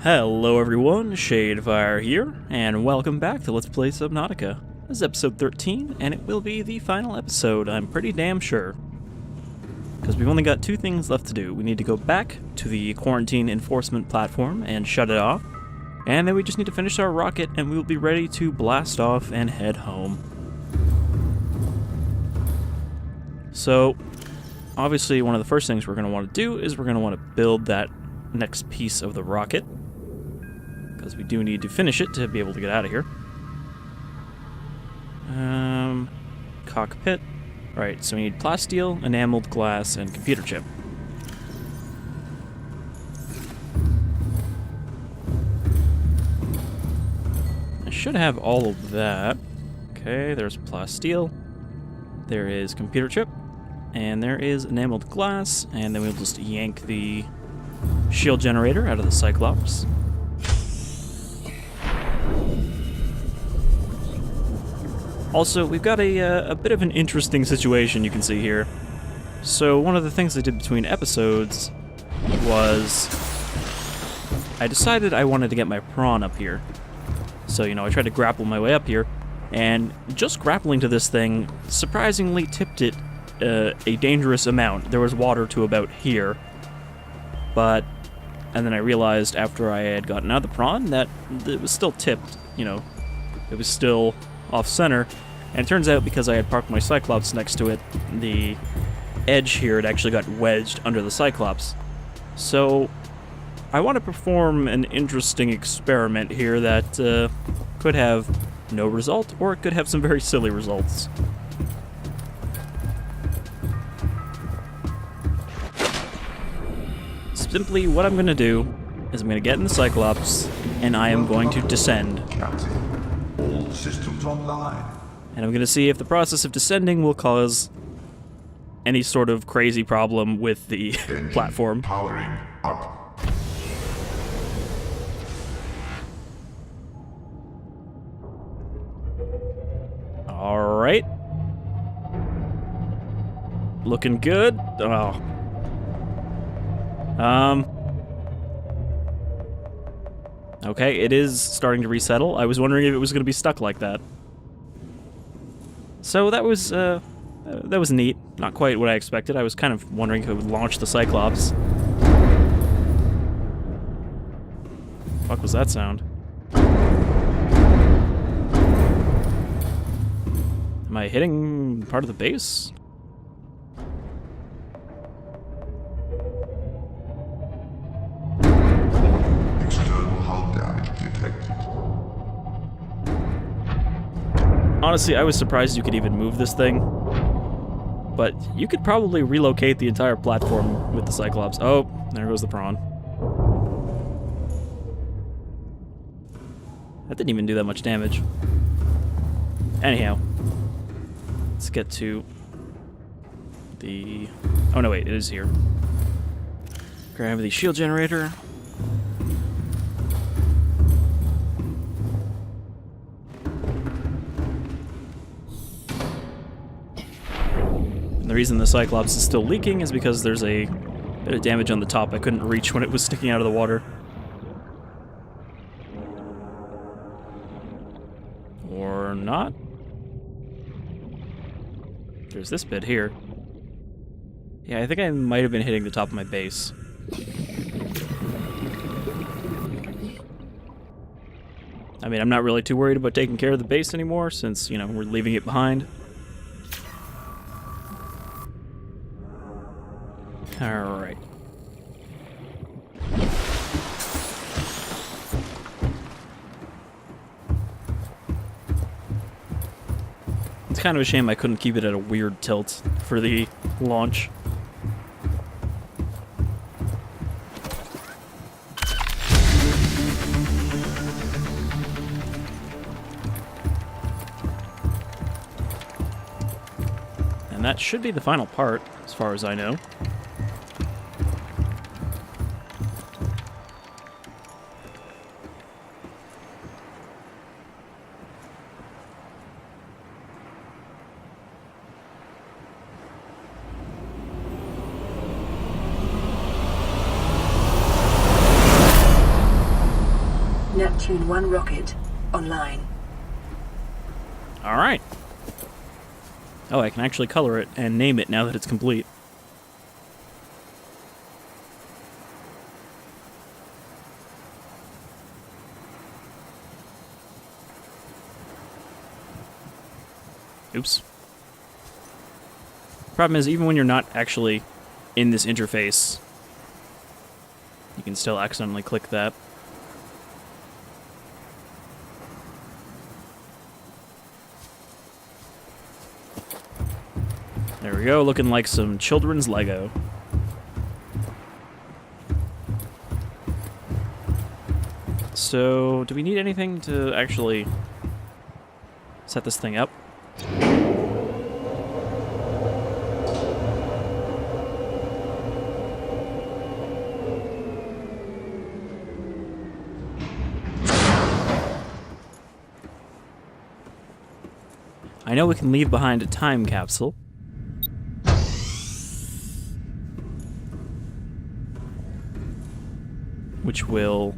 Hello everyone, Shadefire here, and welcome back to Let's Play Subnautica. This is episode 13, and it will be the final episode, I'm pretty damn sure. Because we've only got two things left to do. We need to go back to the quarantine enforcement platform and shut it off, and then we just need to finish our rocket and we will be ready to blast off and head home. So, obviously one of the first things we're going to want to do is we're going to want to build that next piece of the rocket, because we do need to finish it to be able to get out of here. Cockpit. Right, so we need plasteel, enameled glass, and computer chip. I should have all of that. Okay, there's plasteel, there is computer chip, and there is enameled glass, and then we'll just yank the shield generator out of the Cyclops. Also, we've got a bit of an interesting situation you can see here. So one of the things I did between episodes was I decided I wanted to get my prawn up here. So, you know, I tried to grapple my way up here, and just grappling to this thing surprisingly tipped it a dangerous amount. There was water to about here, and then I realized after I had gotten out of the prawn that it was still tipped, you know, it was still off-center, and it turns out because I had parked my Cyclops next to it, the edge here had actually got wedged under the Cyclops. So, I want to perform an interesting experiment here that could have no result, or it could have some very silly results. Simply, what I'm going to do is I'm going to get in the Cyclops, and I am going to descend. All systems online. And I'm going to see if the process of descending will cause any sort of crazy problem with the platform. Powering up. Alright. Looking good. Oh. Okay, it is starting to resettle. I was wondering if it was going to be stuck like that. So that was neat. Not quite what I expected. I was kind of wondering if it would launch the Cyclops. Fuck was that sound? Am I hitting part of the base? External hull damage detected. Honestly, I was surprised you could even move this thing. But you could probably relocate the entire platform with the Cyclops. Oh, there goes the prawn. That didn't even do that much damage. Anyhow, let's get to the... Oh no, wait, it is here. Grab the shield generator. The reason the Cyclops is still leaking is because there's a bit of damage on the top I couldn't reach when it was sticking out of the water. Or not. There's this bit here. Yeah, I think I might have been hitting the top of my base. I mean, I'm not really too worried about taking care of the base anymore since, you know, we're leaving it behind. Alright. It's kind of a shame I couldn't keep it at a weird tilt for the launch. And that should be the final part, as far as I know. Neptune 1 rocket online. Alright. Oh, I can actually color it and name it now that it's complete. Oops. Problem is, even when you're not actually in this interface, you can still accidentally click that. There we go, looking like some children's Lego. So, do we need anything to actually set this thing up? I know we can leave behind a time capsule. Which will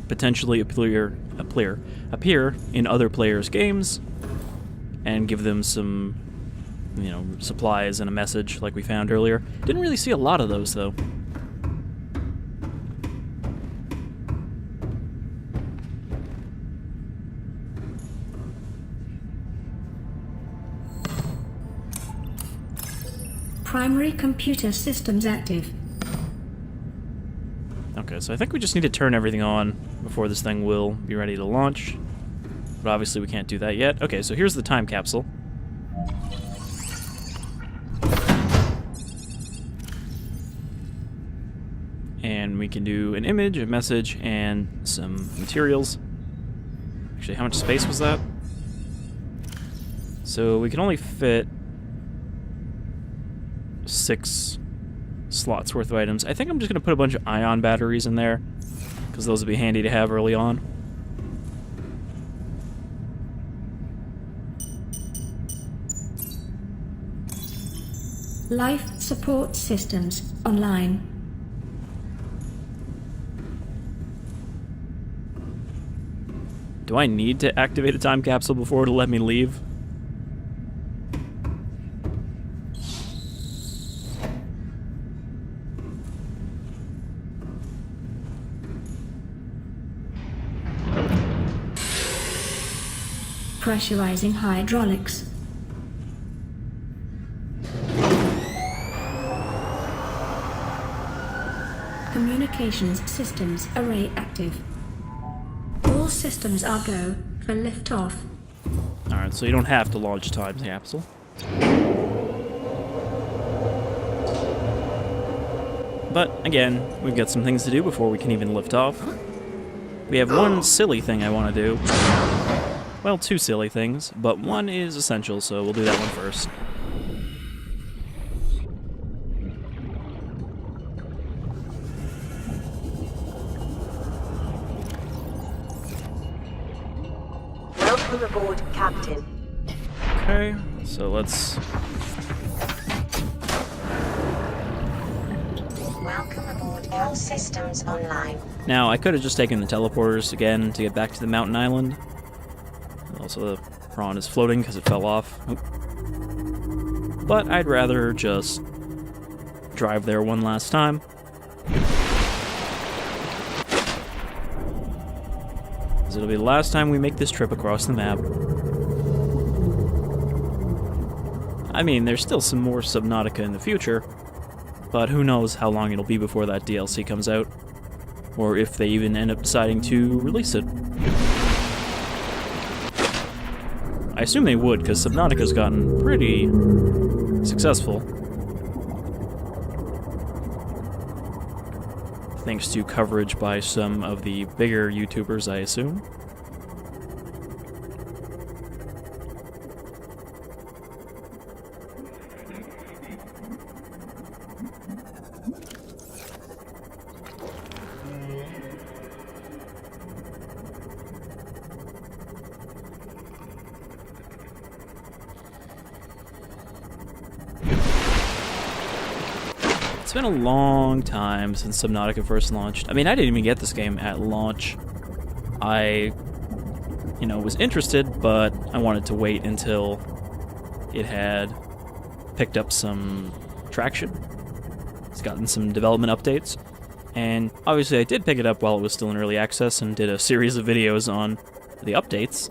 potentially appear in other players' games and give them some, you know, supplies and a message like we found earlier. Didn't really see a lot of those, though. Primary computer systems active. Okay, so I think we just need to turn everything on before this thing will be ready to launch. But obviously we can't do that yet. Okay, so here's the time capsule. And we can do an image, a message, and some materials. Actually, how much space was that? So we can only fit 6 slots worth of items. I think I'm just going to put a bunch of ion batteries in there, because those will be handy to have early on. Life support systems online. Do I need to activate a time capsule before it'll let me leave? Pressurizing hydraulics. Communications systems array active. All systems are go for liftoff. Alright, so you don't have to launch a time capsule. But, again, we've got some things to do before we can even lift off. We have one silly thing I want to do. Well, 2 silly things, but one is essential, so we'll do that one first. Welcome aboard, Captain. Okay, so let's... Welcome aboard, all systems online. Now, I could have just taken the teleporters again to get back to the mountain island. Also, the prawn is floating because it fell off. Oop. But I'd rather just drive there one last time. Because it'll be the last time we make this trip across the map. I mean, there's still some more Subnautica in the future, but who knows how long it'll be before that DLC comes out, or if they even end up deciding to release it. I assume they would, because Subnautica's gotten pretty successful. Thanks to coverage by some of the bigger YouTubers, I assume. It's been a long time since Subnautica first launched. I mean, I didn't even get this game at launch. I, was interested, but I wanted to wait until it had picked up some traction. It's gotten some development updates. And obviously I did pick it up while it was still in early access and did a series of videos on the updates.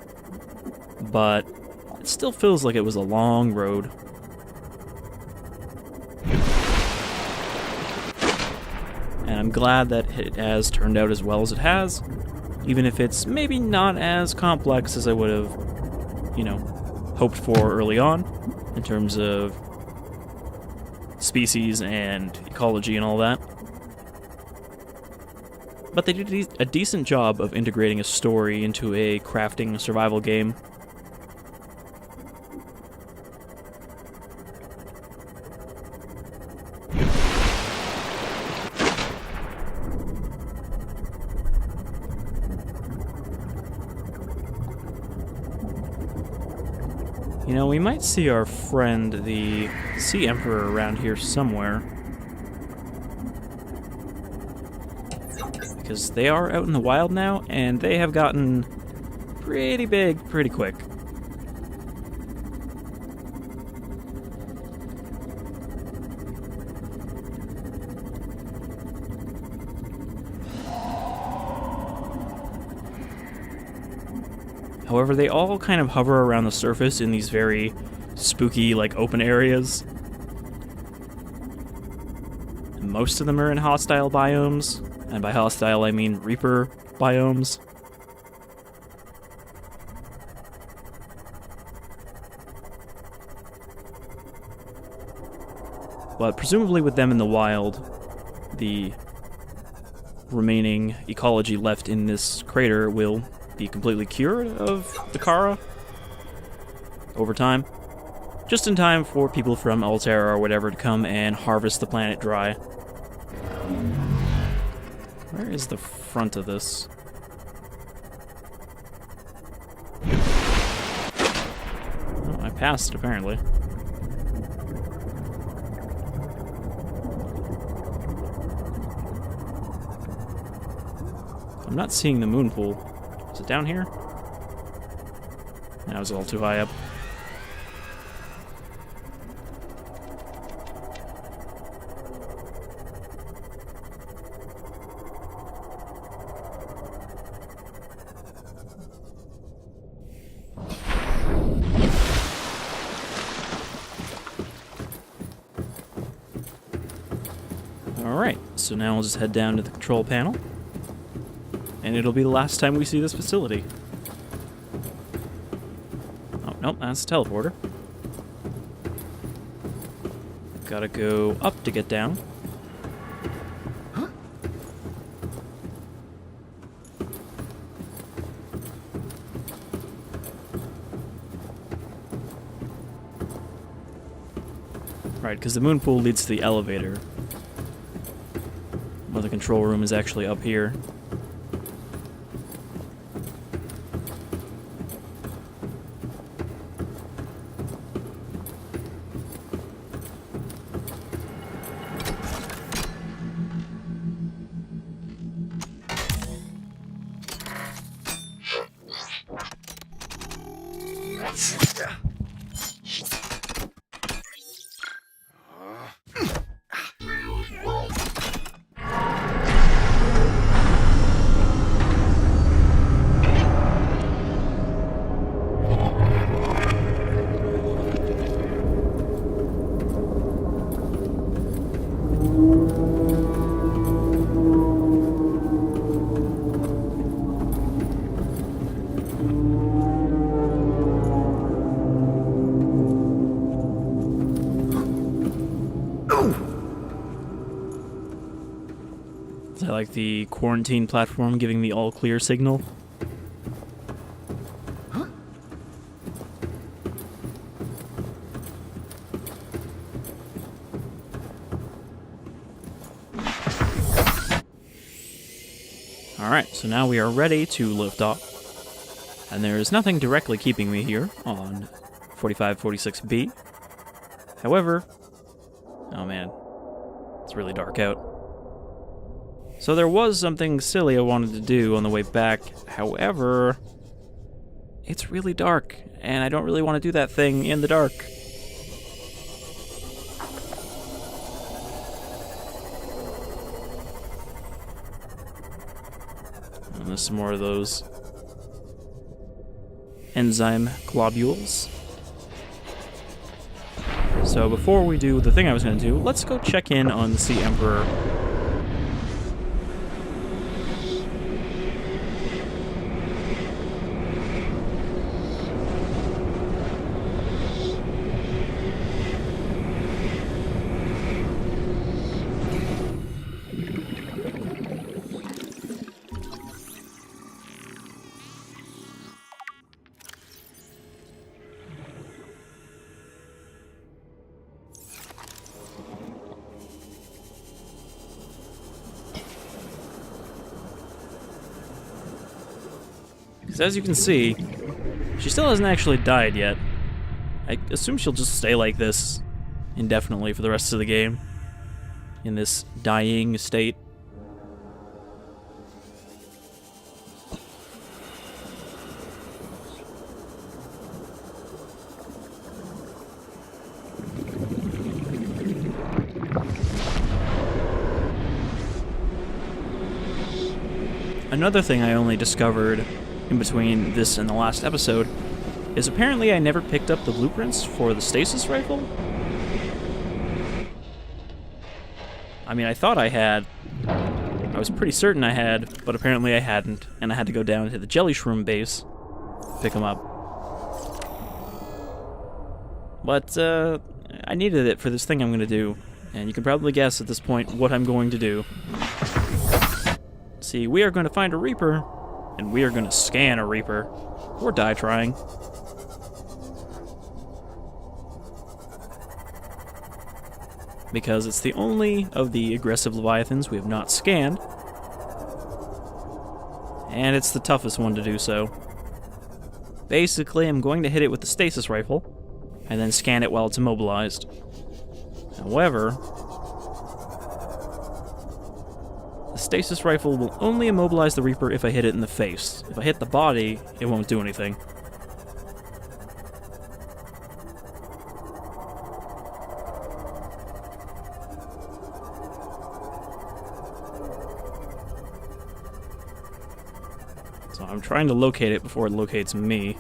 But it still feels like it was a long road. And I'm glad that it has turned out as well as it has, even if it's maybe not as complex as I would have, hoped for early on, in terms of species and ecology and all that. But they did a decent job of integrating a story into a crafting survival game. We might see our friend, the Sea Emperor, around here somewhere. Because they are out in the wild now, and they have gotten pretty big pretty quick. However, they all kind of hover around the surface in these very spooky, open areas. And most of them are in hostile biomes, and by hostile I mean Reaper biomes. But presumably with them in the wild, the remaining ecology left in this crater will be completely cured of the Kharaa over time, just in time for people from Altera or whatever to come and harvest the planet dry. Where is the front of this? Oh, I passed, apparently. I'm not seeing the moon pool. Is it down here? That was a little too high up. Alright, so now we'll just head down to the control panel. And it'll be the last time we see this facility. Oh, nope, that's a teleporter. Gotta go up to get down. Right, because the moon pool leads to the elevator. Well, the control room is actually up here. I like the quarantine platform giving the all clear signal. Alright, so now we are ready to lift off. And there is nothing directly keeping me here on 4546B. However, oh man, it's really dark out. So there was something silly I wanted to do on the way back. However, it's really dark, and I don't really want to do that thing in the dark. And there's some more of those enzyme globules. So before we do the thing I was going to do, let's go check in on the Sea Emperor. Because as you can see, she still hasn't actually died yet. I assume she'll just stay like this indefinitely for the rest of the game, in this dying state. Another thing I only discovered in between this and the last episode is apparently I never picked up the blueprints for the Stasis rifle. I mean, I thought I had. I was pretty certain I had, but apparently I hadn't, and I had to go down to the Jelly Shroom base to pick them up. But, I needed it for this thing I'm going to do, and you can probably guess at this point what I'm going to do. See, we are going to find a Reaper, and we are going to scan a Reaper, or die trying. Because it's the only of the aggressive Leviathans we have not scanned, and it's the toughest one to do so. Basically, I'm going to hit it with the Stasis rifle, and then scan it while it's immobilized. However, the Stasis rifle will only immobilize the Reaper if I hit it in the face. If I hit the body, it won't do anything. So I'm trying to locate it before it locates me.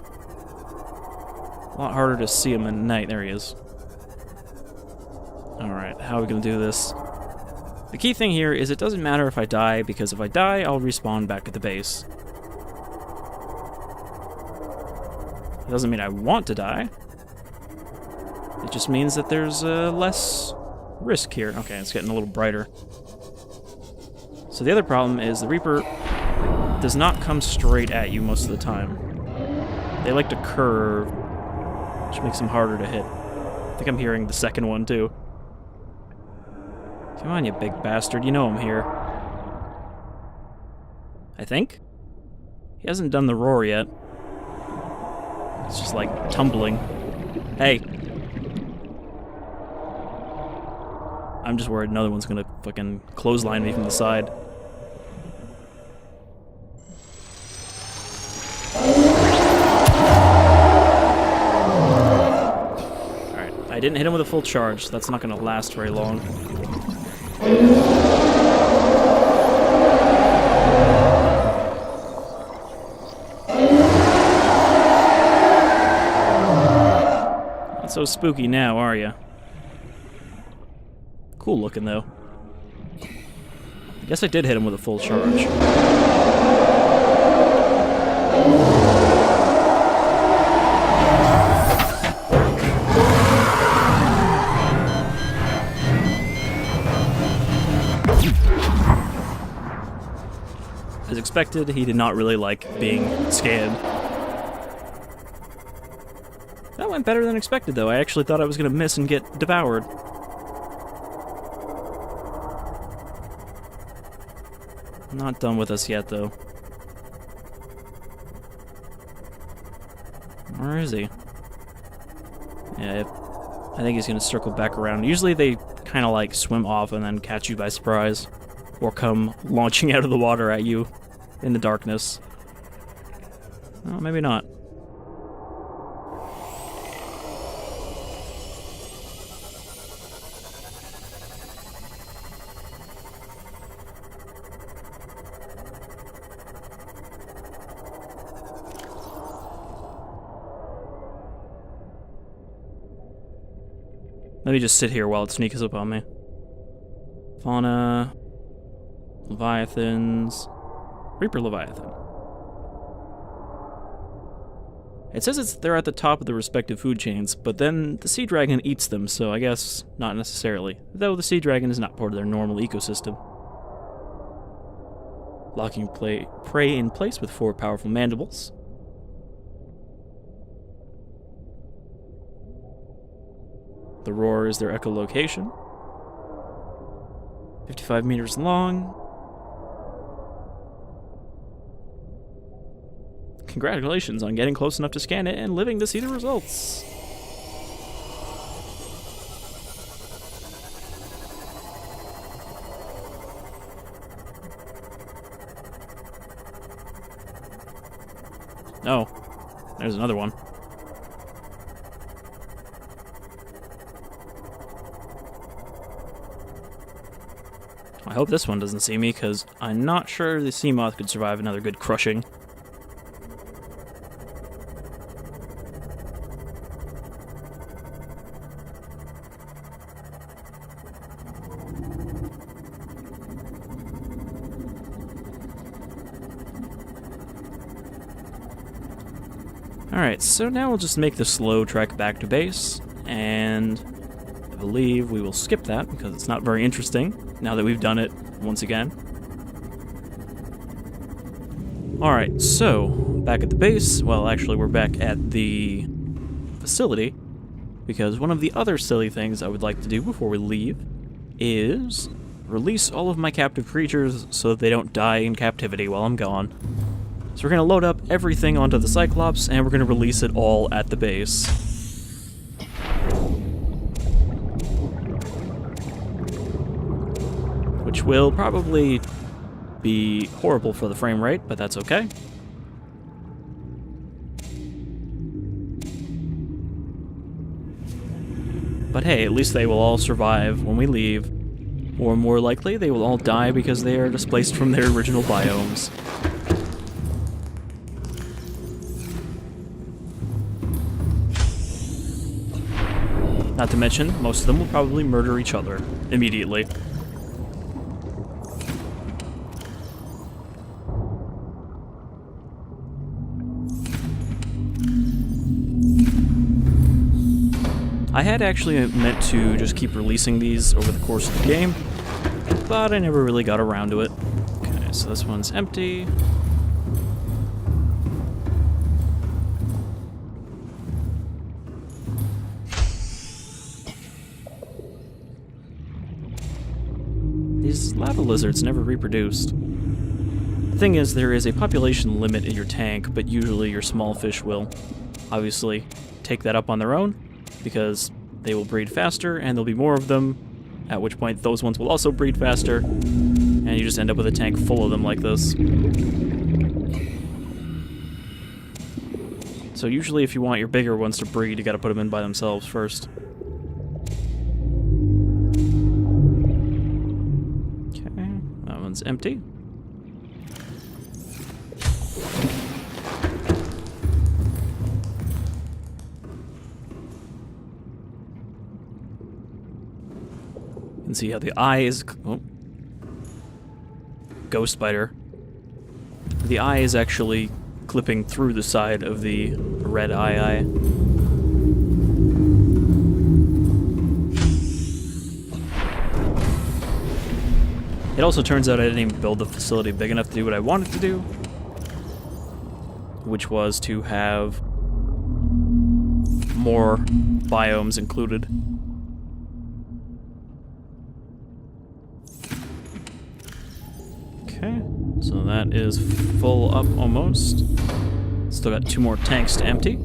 A lot harder to see him at night. There he is. Alright, how are we going to do this? The key thing here is it doesn't matter if I die, because if I die, I'll respawn back at the base. It doesn't mean I want to die. It just means that there's less risk here. Okay, it's getting a little brighter. So the other problem is the Reaper does not come straight at you most of the time. They like to curve, which makes them harder to hit. I think I'm hearing the second one, too. Come on, you big bastard. You know I'm here. I think? He hasn't done the roar yet. It's just like tumbling. Hey! I'm just worried another one's gonna fucking clothesline me from the side. Alright, I didn't hit him with a full charge, so that's not gonna last very long. Not so spooky now, are ya? Cool looking, though. I guess I did hit him with a full charge. As expected, he did not really like being scanned. That went better than expected, though. I actually thought I was going to miss and get devoured. Not done with us yet, though. Where is he? Yeah, I think he's going to circle back around. Usually they kind of like swim off and then catch you by surprise. or come launching out of the water at you in the darkness. Oh, maybe not. Let me just sit here while it sneaks up on me. Fauna, Leviathans, Reaper Leviathan. It says they're at the top of the respective food chains, but then the sea dragon eats them, so I guess not necessarily. Though the sea dragon is not part of their normal ecosystem. Locking prey in place with 4 powerful mandibles. The roar is their echolocation. 55 meters long. Congratulations on getting close enough to scan it and living to see the results. Oh, there's another one. I hope this one doesn't see me, because I'm not sure the sea moth could survive another good crushing. Alright, so now we'll just make the slow trek back to base, and I believe we will skip that, because it's not very interesting, now that we've done it once again. Alright, so, back at the base, well, actually we're back at the facility, because one of the other silly things I would like to do before we leave is release all of my captive creatures so that they don't die in captivity while I'm gone. So we're going to load up everything onto the Cyclops, and we're going to release it all at the base. Which will probably be horrible for the frame rate, but that's okay. But hey, at least they will all survive when we leave, or more likely, they will all die because they are displaced from their original biomes. Not to mention, most of them will probably murder each other immediately. I had actually meant to just keep releasing these over the course of the game, but I never really got around to it. Okay, so this one's empty. These lava lizards never reproduced. The thing is, there is a population limit in your tank, but usually your small fish will obviously take that up on their own, because they will breed faster, and there'll be more of them, at which point those ones will also breed faster, and you just end up with a tank full of them like this. So usually if you want your bigger ones to breed, you gotta put them in by themselves first. Okay, that one's empty. See how the eye is... Oh. Ghost spider. The eye is actually clipping through the side of the red eye. It also turns out I didn't even build the facility big enough to do what I wanted to do, which was to have more biomes included. Okay, so that is full up almost. Still got 2 more tanks to empty.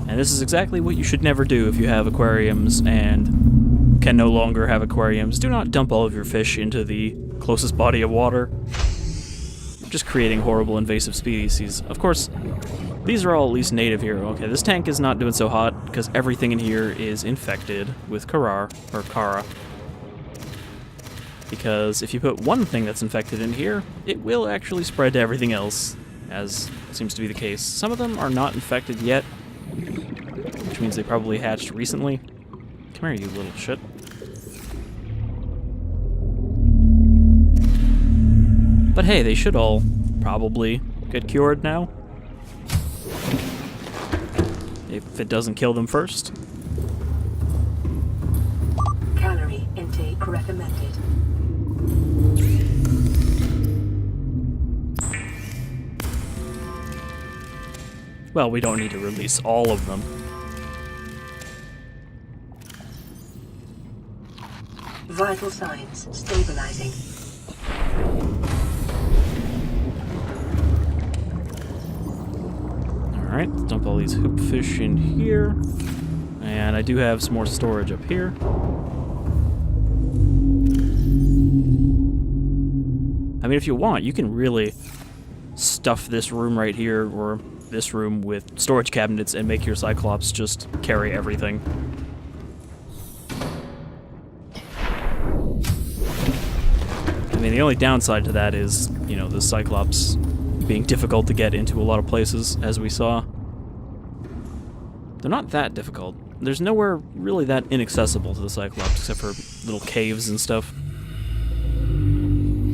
And this is exactly what you should never do if you have aquariums and can no longer have aquariums. Do not dump all of your fish into the closest body of water. You're just creating horrible invasive species. Of course, these are all at least native here. Okay, this tank is not doing so hot because everything in here is infected with Kharaa. Because if you put one thing that's infected in here, it will actually spread to everything else, as seems to be the case. Some of them are not infected yet, which means they probably hatched recently. Come here, you little shit. But hey, they should all probably get cured now. If it doesn't kill them first. Calorie intake recommended. Well, we don't need to release all of them. Vital signs stabilizing. Alright, let's dump all these hoop fish in here. And I do have some more storage up here. I mean, if you want, you can really stuff this room right here, or this room, with storage cabinets and make your Cyclops just carry everything. I mean, the only downside to that is, you know, the Cyclops being difficult to get into a lot of places, as we saw. They're not that difficult. There's nowhere really that inaccessible to the Cyclops, except for little caves and stuff.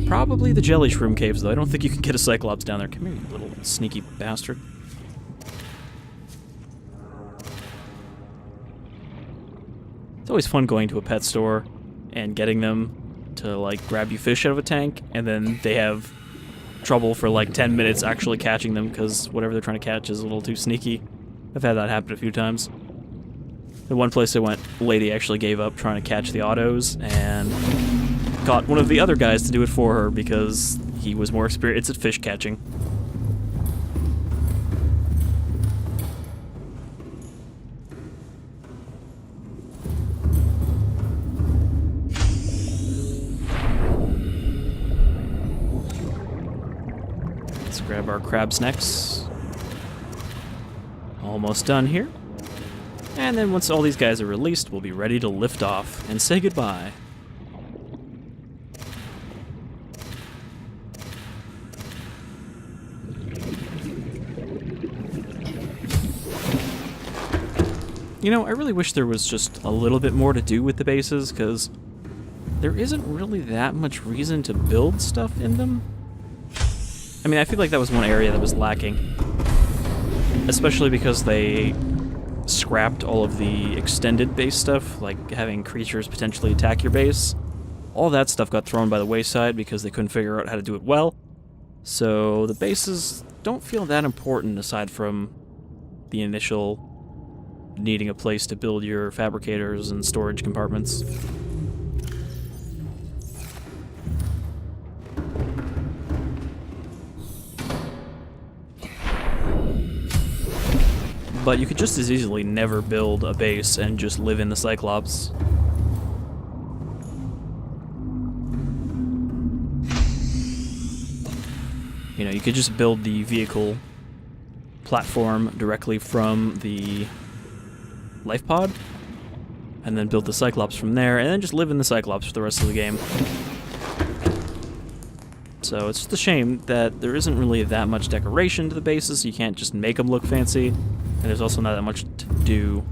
Probably the jelly shroom caves, though. I don't think you can get a Cyclops down there. Come here, you little sneaky bastard. It's always fun going to a pet store and getting them to, like, grab you fish out of a tank, and then they have trouble for, like, 10 minutes actually catching them because whatever they're trying to catch is a little too sneaky. I've had that happen a few times. The one place I went, the lady actually gave up trying to catch the autos and got one of the other guys to do it for her because he was more experienced at fish catching. Let's grab our crab snacks. Almost done here. And then once all these guys are released, we'll be ready to lift off and say goodbye. You know, I really wish there was just a little bit more to do with the bases, because there isn't really that much reason to build stuff in them. I mean, I feel like that was one area that was lacking. Especially because they scrapped all of the extended base stuff, like having creatures potentially attack your base. All that stuff got thrown by the wayside because they couldn't figure out how to do it well. So the bases don't feel that important aside from the initial needing a place to build your fabricators and storage compartments. But you could just as easily never build a base and just live in the Cyclops. You know, you could just build the vehicle platform directly from the life pod, and then build the Cyclops from there, and then just live in the Cyclops for the rest of the game. So it's just a shame that there isn't really that much decoration to the bases, so you can't just make them look fancy, and there's also not that much to do.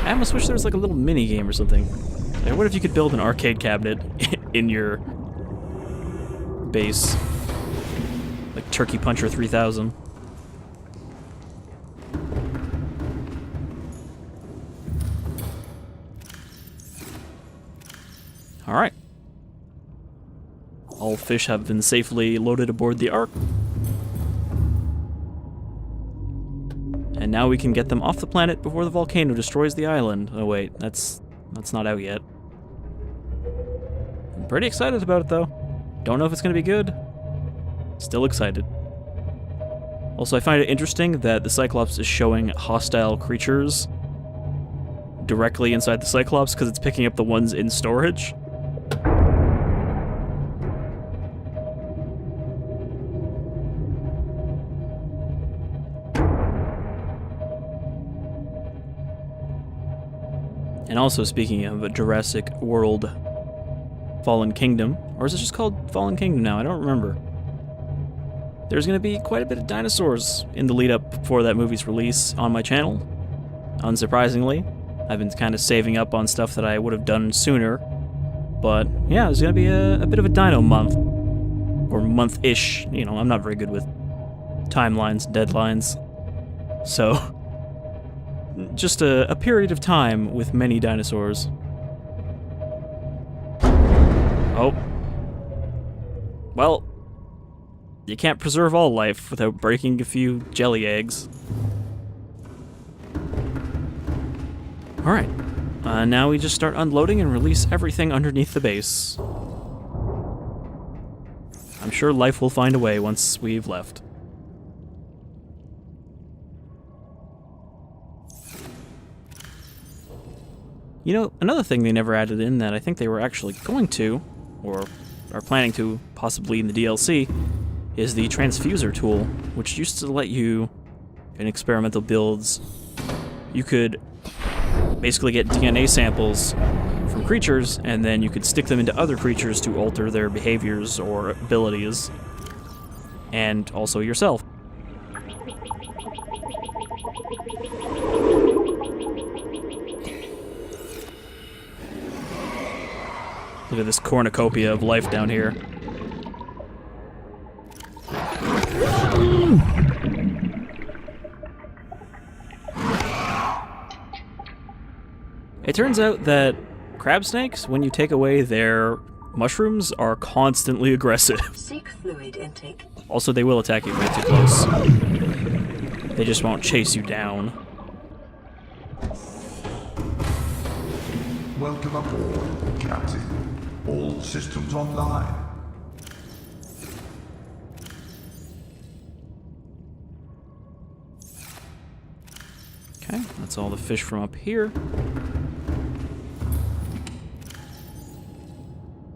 I almost wish there was like a little mini game or something. Like, what if you could build an arcade cabinet in your base? Like Turkey Puncher 3000. Alright. All fish have been safely loaded aboard the Ark. And now we can get them off the planet before the volcano destroys the island. Oh wait, that's not out yet. I'm pretty excited about it though. Don't know if it's gonna be good. Still excited. Also, I find it interesting that the Cyclops is showing hostile creatures directly inside the Cyclops because it's picking up the ones in storage. And also, speaking of a Jurassic World Fallen Kingdom, or is it just called Fallen Kingdom now? I don't remember. There's going to be quite a bit of dinosaurs in the lead up for that movie's release on my channel. Unsurprisingly, I've been kind of saving up on stuff that I would have done sooner. But yeah, there's going to be a bit of a dino month. Or month-ish. You know, I'm not very good with timelines, deadlines. So, just a period of time with many dinosaurs. Oh. Well, you can't preserve all life without breaking a few jelly eggs. Alright. Now we just start unloading and release everything underneath the base. I'm sure life will find a way once we've left. You know, another thing they never added in that I think they were actually going to, or are planning to, possibly in the DLC, is the Transfuser Tool, which used to let you, in experimental builds, you could basically get DNA samples from creatures, and then you could stick them into other creatures to alter their behaviors or abilities, and also yourself. Look at this cornucopia of life down here. It turns out that crab snakes, when you take away their mushrooms, are constantly aggressive. Seek fluid intake. Also, they will attack you if you get too close. They just won't chase you down. Welcome aboard, Captain. All systems online. Okay, that's all the fish from up here.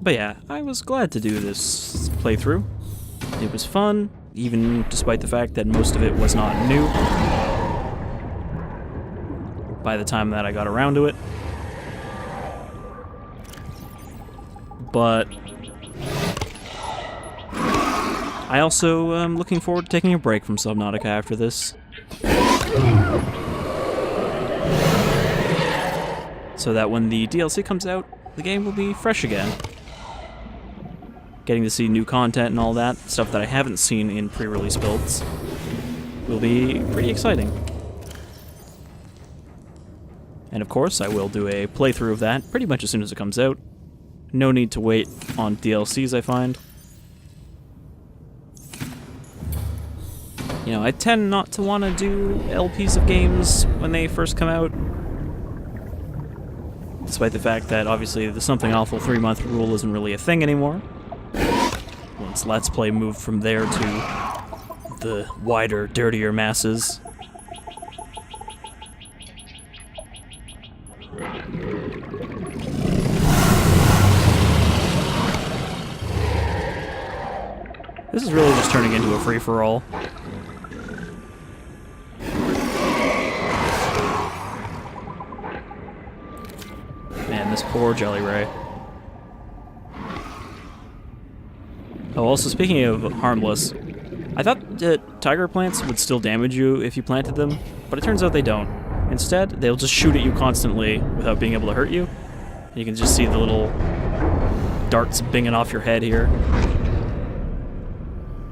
But yeah, I was glad to do this playthrough. It was fun, even despite the fact that most of it was not new by the time that I got around to it. But I also am looking forward to taking a break from Subnautica after this. So that when the DLC comes out, the game will be fresh again. Getting to see new content and all that, stuff that I haven't seen in pre-release builds, will be pretty exciting. And of course, I will do a playthrough of that pretty much as soon as it comes out. No need to wait on DLCs, I find. You know, I tend not to want to do LPs of games when they first come out. Despite the fact that, obviously, the Something Awful 3-month rule isn't really a thing anymore. Once Let's Play moved from there to the wider, dirtier masses. This is really just turning into a free-for-all. Man, this poor Jelly Ray. Oh, also speaking of harmless, I thought that tiger plants would still damage you if you planted them, but it turns out they don't. Instead, they'll just shoot at you constantly without being able to hurt you. And you can just see the little darts binging off your head here.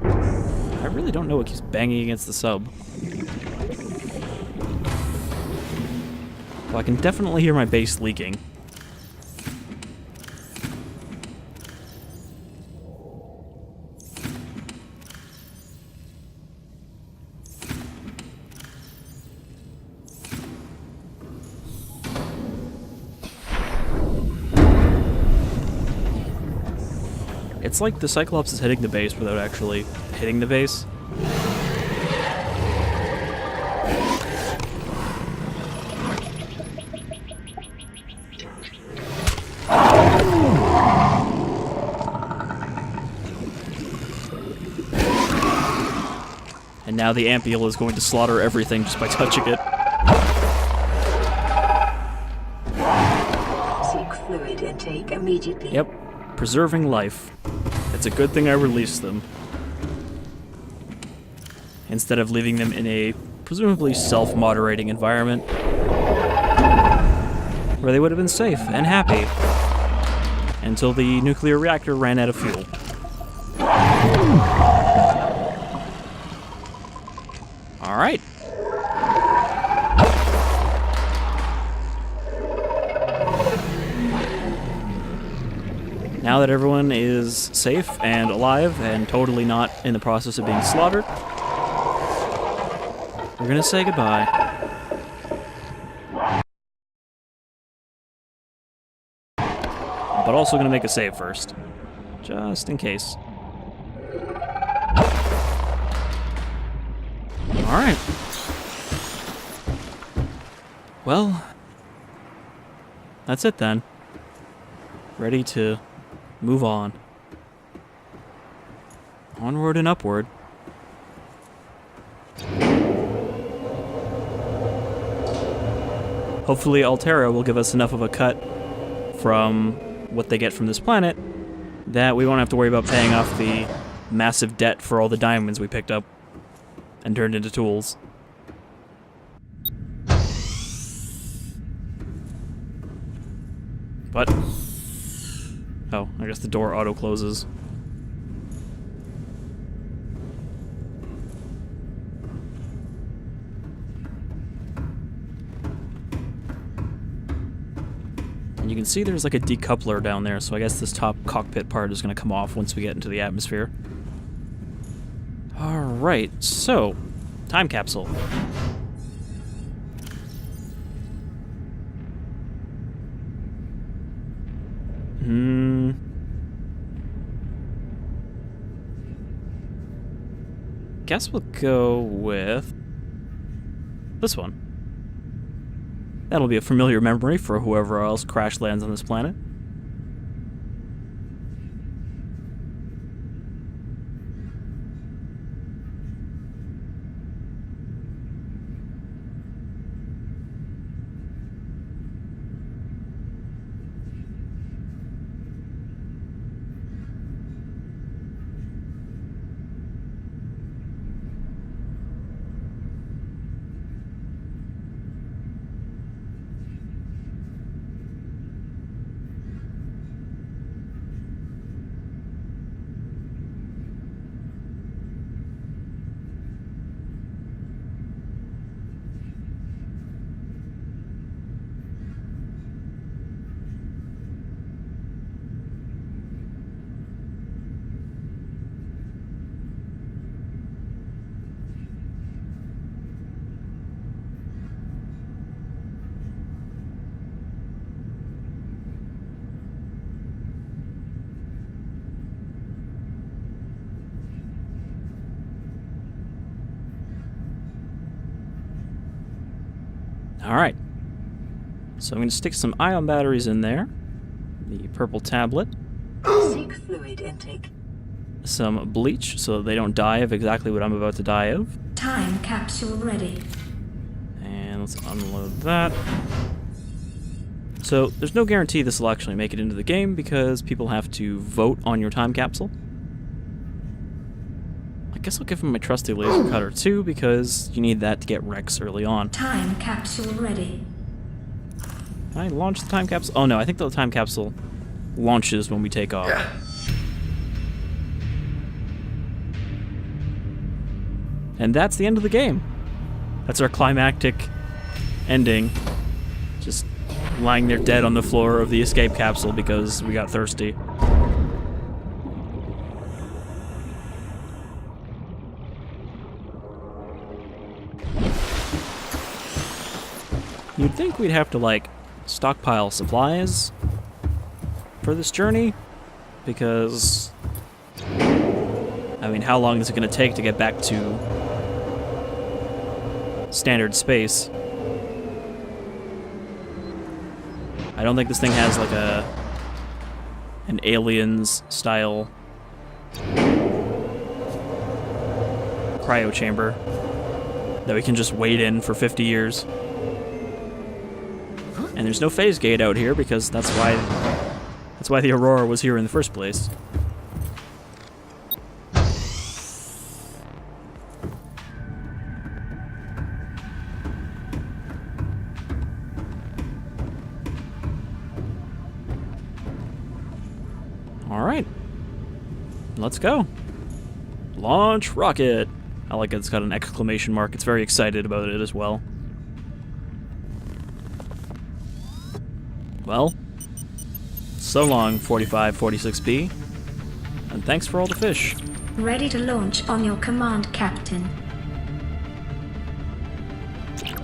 I really don't know what keeps banging against the sub. Well, I can definitely hear my base leaking. It's like the Cyclops is hitting the base without actually hitting the base. And now the Ampiel is going to slaughter everything just by touching it. Seek fluid intake immediately. Yep. Preserving life. It's a good thing I released them. Instead of leaving them in a presumably self-moderating environment where they would have been safe and happy until the nuclear reactor ran out of fuel. Alright. Now that everyone is safe and alive and totally not in the process of being slaughtered, we're gonna say goodbye. But also gonna make a save first, just in case. Alright. Well, that's it then. Ready to move on. Onward and upward. Hopefully Altera will give us enough of a cut from what they get from this planet that we won't have to worry about paying off the massive debt for all the diamonds we picked up and turned into tools. But... oh, I guess the door auto-closes. And you can see there's like a decoupler down there, so I guess this top cockpit part is going to come off once we get into the atmosphere. Alright, so, time capsule. Guess we'll go with this one. That'll be a familiar memory for whoever else crash lands on this planet. Alright, so I'm going to stick some ion batteries in there, the purple tablet, Seek fluid intake. some bleach so they don't die of exactly what I'm about to die of, Time capsule ready. and let's unload that. So there's no guarantee this will actually make it into the game because people have to vote on your time capsule. I guess I'll give him my trusty laser cutter too because you need that to get Rex early on. Time capsule ready. Can I launch the time capsule? Oh no, I think the time capsule launches when we take off. Yeah. And that's the end of the game. That's our climactic ending. Just lying there dead on the floor of the escape capsule because we got thirsty. You'd think we'd have to, like, stockpile supplies for this journey, because, I mean, how long is it going to take to get back to standard space? I don't think this thing has, like, an Aliens-style cryo chamber that we can just wait in for 50 years. And there's no phase gate out here because that's why the Aurora was here in the first place. All right. Let's go. Launch rocket. I like it. It's got an exclamation mark. It's very excited about it as well. Well, so long, 4546B, and thanks for all the fish. Ready to launch on your command, Captain.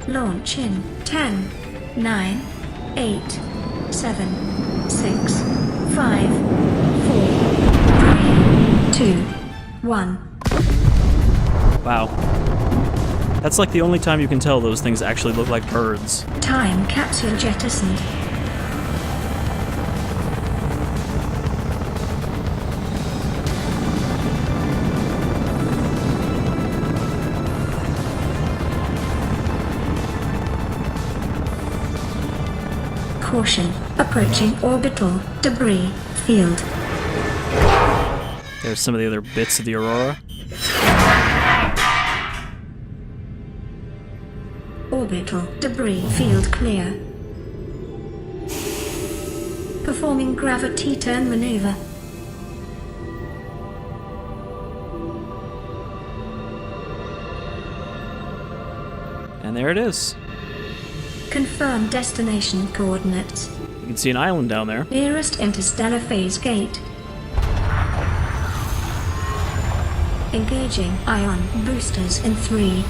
Launch in 10, 9, 8, 7, 6, 5, 4, 3, 2, 1. Wow. That's like the only time you can tell those things actually look like birds. Time capsule jettisoned. Caution, approaching orbital debris field. There's some of the other bits of the Aurora. Orbital debris field clear. Performing gravity turn maneuver. And there it is. Confirm destination coordinates. You can see an island down there. Nearest interstellar phase gate. Engaging ion boosters in 3,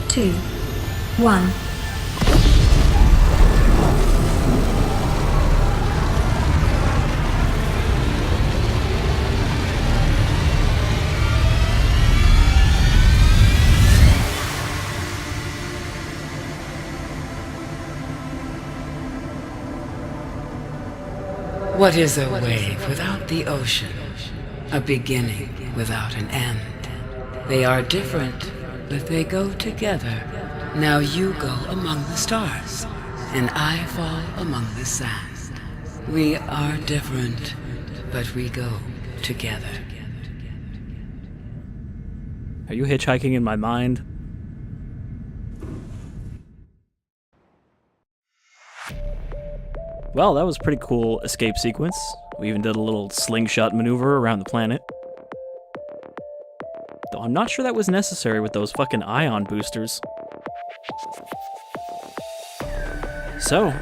2, 1. What is a wave without the ocean? A beginning without an end. They are different, but they go together. Now you go among the stars, and I fall among the sand. We are different, but we go together. Are you hitchhiking in my mind? Well, that was a pretty cool escape sequence. We even did a little slingshot maneuver around the planet. Though I'm not sure that was necessary with those fucking ion boosters. So,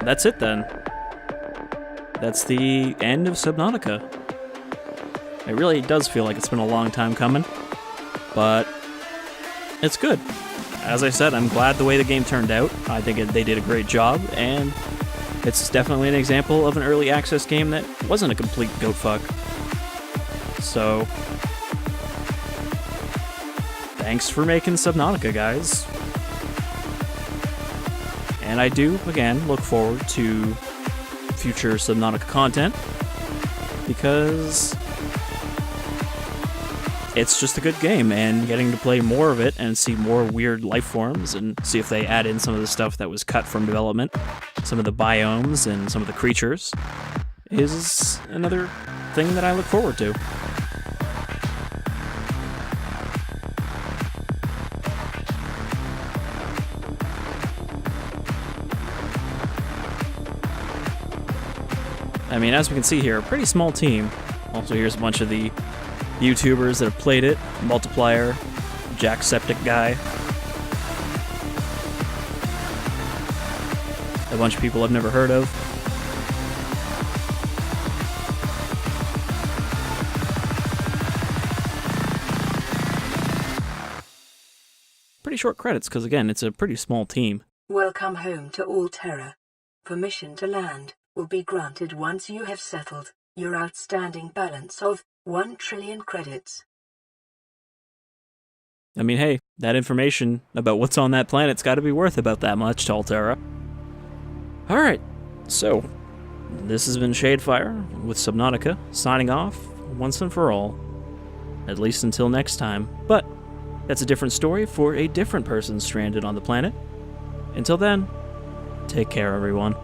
that's it then. That's the end of Subnautica. It really does feel like it's been a long time coming, but it's good. As I said, I'm glad the way the game turned out. I think they did a great job, and it's definitely an example of an early access game that wasn't a complete goat fuck. So, thanks for making Subnautica, guys. And I do, again, look forward to future Subnautica content, because it's just a good game, and getting to play more of it and see more weird life forms and see if they add in some of the stuff that was cut from development, some of the biomes and some of the creatures, is another thing that I look forward to. I mean, as we can see here, a pretty small team. Also, here's a bunch of the YouTubers that have played it. Multiplier, Jacksepticeye guy. A bunch of people I've never heard of. Pretty short credits, because again, it's a pretty small team. Welcome home to Alterra. Permission to land will be granted once you have settled your outstanding balance of 1 trillion credits. I mean, hey, that information about what's on that planet's got to be worth about that much to Alterra. Alright, so, this has been Shadefire with Subnautica, signing off once and for all. At least until next time. But, That's a different story for a different person stranded on the planet. Until then, take care, everyone.